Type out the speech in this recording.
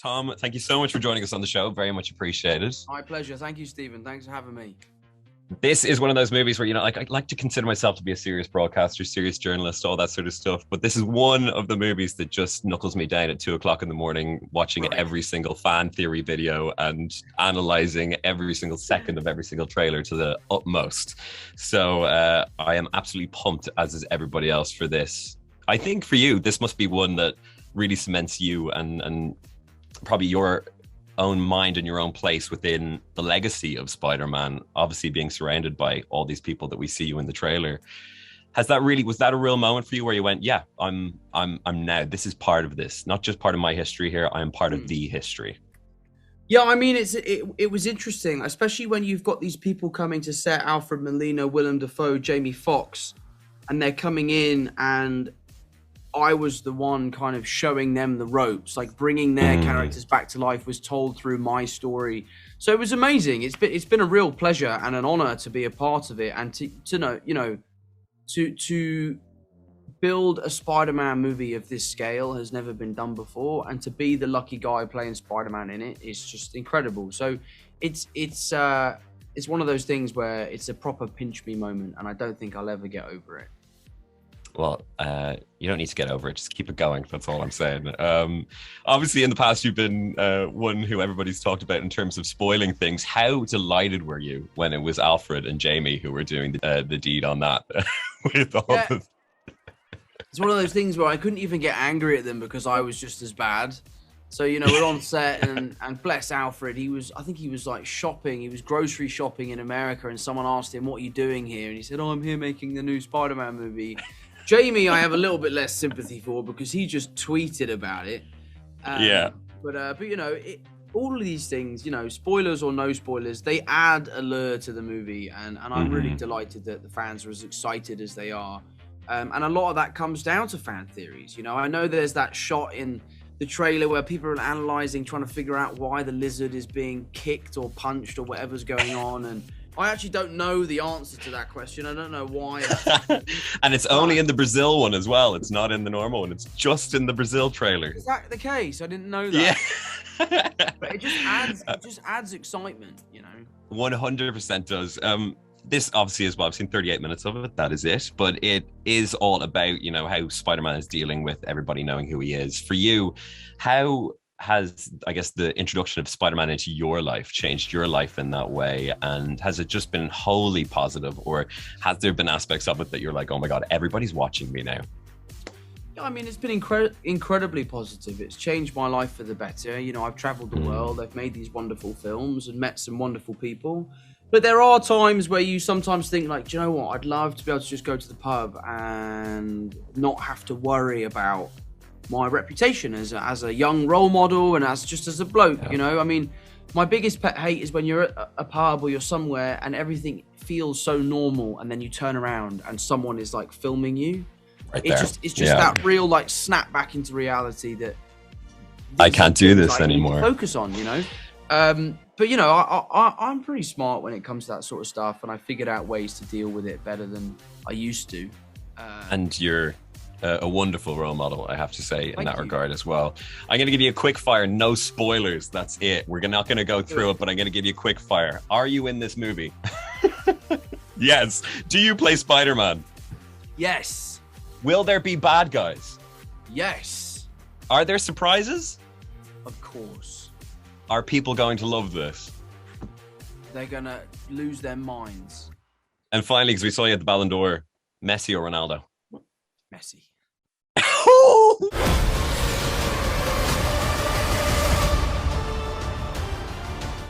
Tom, thank you so much for joining us on the show. Very much appreciated. My pleasure. Thank you, Stephen. Thanks for having me. This is one of those movies where, like, I like to consider myself to be a serious broadcaster, serious journalist, all that sort of stuff. But this is one of the movies that just knuckles me down at 2 o'clock in the morning, watching every single fan theory video and analyzing every single second of every single trailer to the utmost. So I am absolutely pumped, as is everybody else, for this. I think for you, this must be one that really cements you and probably your own mind and your own place within the legacy of Spider-Man, obviously being surrounded by all these people that we see you in the trailer. Was that a real moment for you where you went, yeah, I'm now, this is part of this, not just part of my history here, I am part of the history? Yeah, I mean, it was interesting, especially when you've got these people coming to set, Alfred Molina, Willem Dafoe, Jamie Foxx, and they're coming in, and I was the one kind of showing them the ropes, like bringing their characters back to life was told through my story. So it was amazing. It's been a real pleasure and an honor to be a part of it, and to know, to build a Spider-Man movie of this scale has never been done before, and to be the lucky guy playing Spider-Man in it is just incredible. So it's one of those things where it's a proper pinch me moment, and I don't think I'll ever get over it. Well, you don't need to get over it. Just keep it going. That's all I'm saying. Obviously, in the past, you've been one who everybody's talked about in terms of spoiling things. How delighted were you when it was Alfred and Jamie who were doing the deed on that? With all the... It's one of those things where I couldn't even get angry at them because I was just as bad. So, we're on set and bless Alfred. I think he was like shopping. He was grocery shopping in America, and someone asked him, "What are you doing here?" And he said, "Oh, I'm here making the new Spider-Man movie." Jamie, I have a little bit less sympathy for because he just tweeted about it. But all of these things, spoilers or no spoilers, they add allure to the movie, and I'm really delighted that the fans are as excited as they are. And a lot of that comes down to fan theories. I know there's that shot in the trailer where people are analyzing, trying to figure out why the lizard is being kicked or punched or whatever's going on, and I actually don't know the answer to that question. I don't know why. And it's only in the Brazil one as well. It's not in the normal one. It's just in the Brazil trailer. Is that the case? I didn't know that. Yeah. But it just adds excitement, 100% does. This obviously as well, I've seen 38 minutes of it. That is it. But it is all about, how Spider-Man is dealing with everybody knowing who he is. For you, how has, I guess, the introduction of Spider-Man into your life changed your life in that way? And has it just been wholly positive, or has there been aspects of it that you're like, oh my God, everybody's watching me now? I mean, it's been incredibly positive. It's changed my life for the better. I've traveled the world. I've made these wonderful films and met some wonderful people. But there are times where you sometimes think, like, do you know what? I'd love to be able to just go to the pub and not have to worry about my reputation as a young role model and as a bloke. I mean, my biggest pet hate is when you're at a pub or you're somewhere and everything feels so normal, and then you turn around and someone is like filming you. It's just that real like snap back into reality that I can't do this anymore. Focus on, But I'm pretty smart when it comes to that sort of stuff, and I figured out ways to deal with it better than I used to. And you're a wonderful role model, I have to say, in that regard as well. I'm going to give you a quick fire, no spoilers. That's it. We're not going to go through it, but I'm going to give you a quick fire. Are you in this movie? Yes. Do you play Spider-Man? Yes. Will there be bad guys? Yes. Are there surprises? Of course. Are people going to love this? They're going to lose their minds. And finally, because we saw you at the Ballon d'Or, Messi or Ronaldo? Messi.